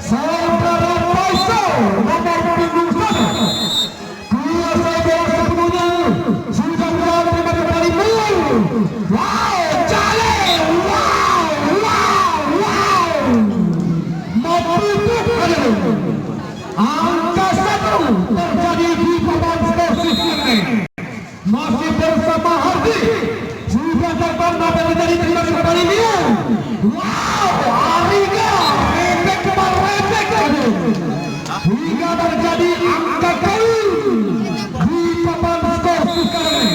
saudara Faisal nomor punggung 1. Kuasa bola sepenuhnya sudah berada di kembali mul. Wow, Jale, wow. Membutuh angka 1 terjadi di papan skor ini. Masih bersama Hardi. Sudah terbang dapat menjadi terima kembali dia. Wow, Ariga, repek hingga terjadi angka kali di papan skor sekarang.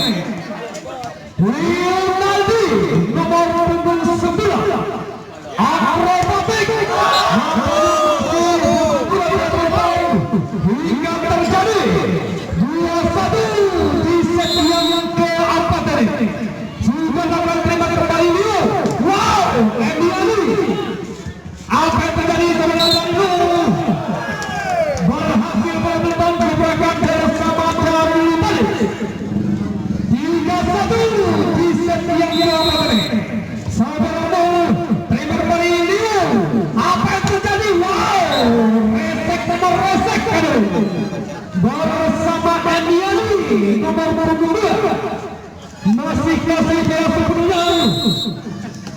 Rinaldi nomor punggung 9 akrobatik hingga terjadi 2-1 di set yang keempat tadi. Sudah dapat terima kembali dia. Wow, Emily apa yang terjadi sebenarnya itu berhasil menemukan pergerakan bersama dari balik 3-1 di set yang keempat tadi. Saudara terima kembali dia. Apa yang terjadi? Wow, resek bersama Emily nomor punggung 2. Masih kasih dia sepenuhnya.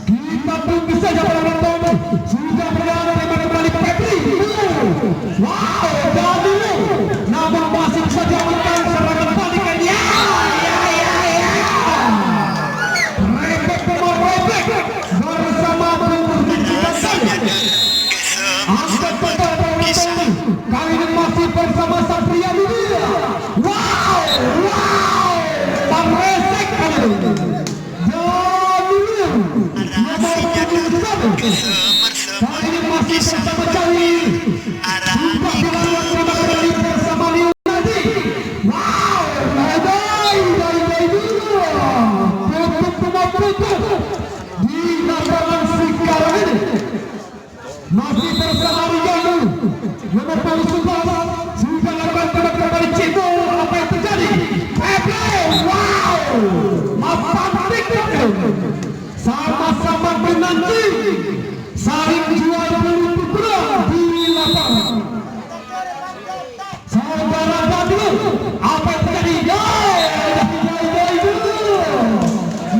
Kita tunggu saja penonton. Sudah berada di kembali Febri. Wow, Daniel. Namun masih saja menang serangan balikan. Ya. Rebek bersama angkat pada penonton. Kali ini masih bersama Satria Lydia. Wow. Resek kali ini. Kali ini masih bersama Cali. Sudah dilakukan terima kembali bersama Leonardi. Wow, dai putuk di lapangan sekarang ini. Masih bersama Rianu nomor punggung 11. Sudah lakukan terima kembali Cimo. Apa yang terjadi? Wow, mapantik sama-sama menanti saling jual beli pukulan di lapangan. Saudara Badru, apa yang terjadi?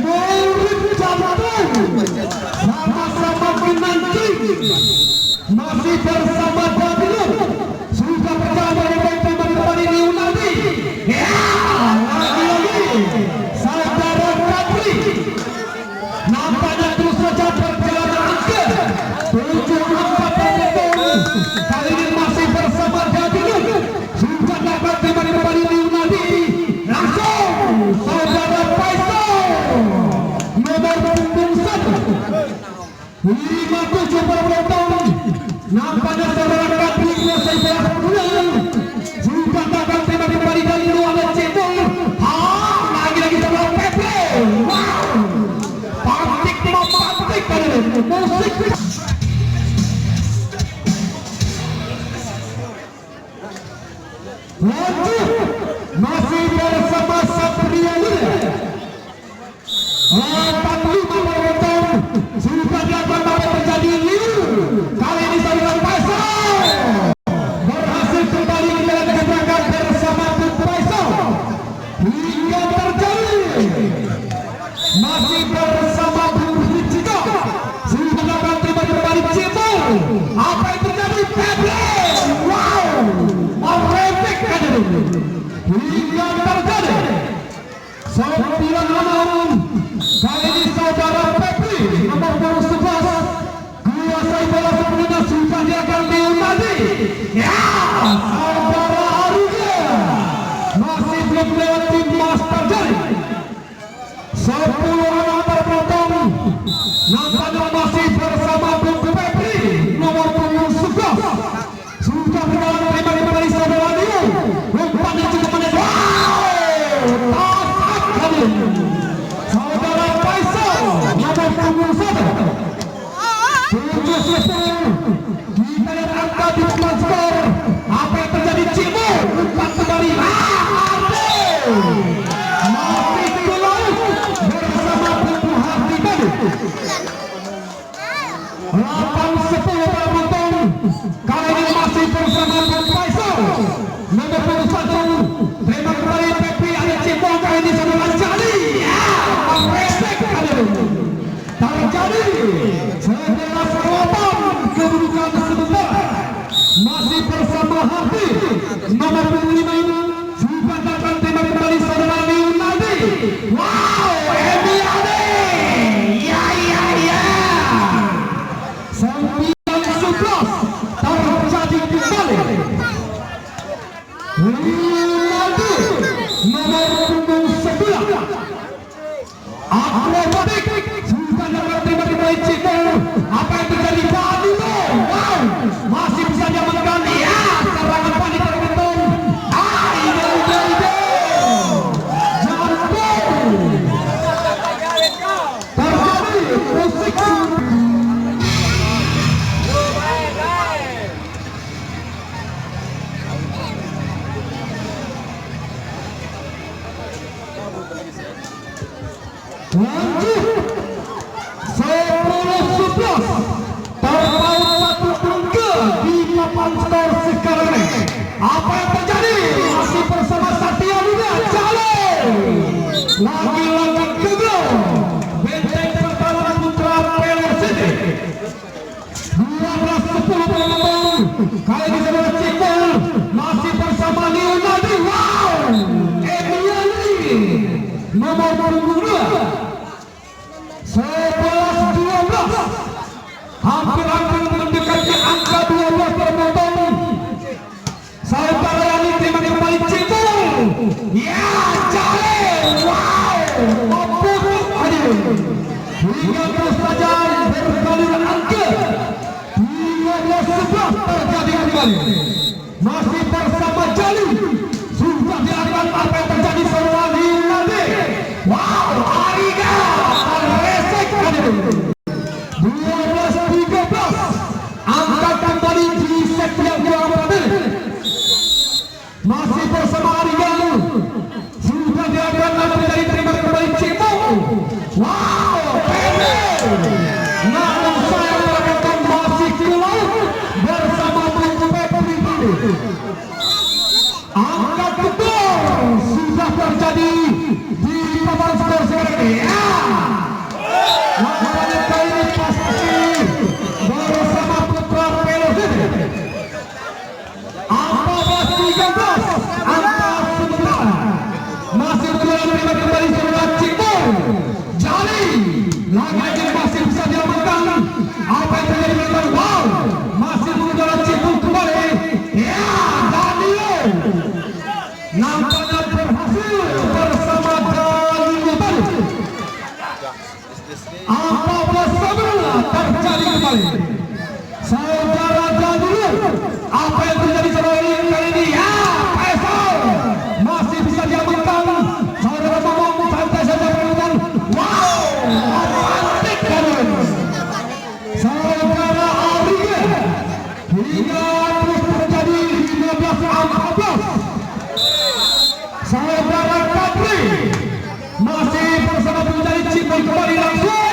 Murid Jambatan sama-sama menanti. Masih bersama Badru. Sudah berjalan dengan kembali Leonardi. Ya, lagi-lagi saudara Badri. Nampaknya terus saja berjalan angka 7-4 penonton. Kali ini masih bersama Jadil. Sudah dapat kembali Leonardi. Langsung saudara Faisal nomor punggung 1. 57 penonton. Nampaknya saudara Kadri selesai bola sepenuhnya. Sudah dapat kembali dari luar cebol. Lagi-lagi saudara Pepe. Wow, musik lanjut masih bersama Satria Lydia. 45 penonton. Sudah dilakukan terjadi liu. Kali ini saudara Faisal berhasil kembali menjalankan keberangkat bersama Faisal hingga terjadi masih bersama Cika. Sudah dapat terima kembali Cimo. Apa yang terjadi? Febri. Wow, merepek hingga terjadi 9-6. Kali ini saudara Febri nomor punggung 11 kuasai bola sepenuhnya. Sudah diakan Leonardi. Ya, saudara Ariga masih belum lewat tim master jari. 10 antar penonton. Nampaknya masih bersama Bung Febri nomor punggung 11. Sudah berjalan terima kembali saudara Dio. Umpannya cukup menit. Wow, tasak kali. Saudara Faisal nomor punggung 1. 7-10. Kita lihat angka di papan skor. Apa yang terjadi? Cimo umpan kembali. Masih bersama Bung Hardi tadi. nomor 25 sudah dapat terima kembali saudara Leonardi. Wow, Emiade, ya 9-11 terjadi kembali. Leonardi nomor punggung 11 akrobatik sudah dapat terima kembali Ciko. Apa yang terjadi tadi? Wow, masih bisa diamankan ya. Serangan panik dari Beton. Terjadi musik. Lanjut 10-11 terpaut satu angka di papan skor sekarang ini. Apa yang terjadi? Masih bersama Satya Muda Calon. Lagi-lagi gagal. Benteng pertama Putra Pelor City 12-10 penonton. Kali ini saudara Cipul masih bersama Leonardi. Wow, Emiali nomor punggung 2 11-12 hampir mendekati angka 12 penonton. Saudara yang terima kembali Cipul ya Jale. Wow, mampus hadir hingga terus saja bergalur angka 13-11 terjadi kembali. Masih bersama Jali sudah dilakukan. Apa yang terjadi saudara Leonardi? Wow, Ariga resek hadir 12-13 angka kembali di set yang ke-8. Masih bersama Ariga sudah dilakukan. Apa yang terima kembali Cimo. Wow, namun saya melakukan masih ke laut bersama Bung Pepri. Angka kedua sudah terjadi di papan skor sekarang ini. Nampaknya kali ini pasti bersama Putra Pelor City 14-13 angka sementara. Masih belum terima kembali saudara Cipul. Jali lagi masih bisa diamankan. Apa yang terjadi dengan wow, masih saudara Cipul kembali. Ya, Danilo nampaknya berhasil bersama Danilo tadi. 14-11 terjadi kembali. Saudara Danilo, apa yang terjadi saudara kali ini? Ya, Faisal masih bisa diamankan. Saudara Momong santai saja penonton. Wow, romantik kalian. Saudara Ariga hingga terus terjadi 15-14. Saudara Kadri masih bersama menjadi Cipul kembali langsung.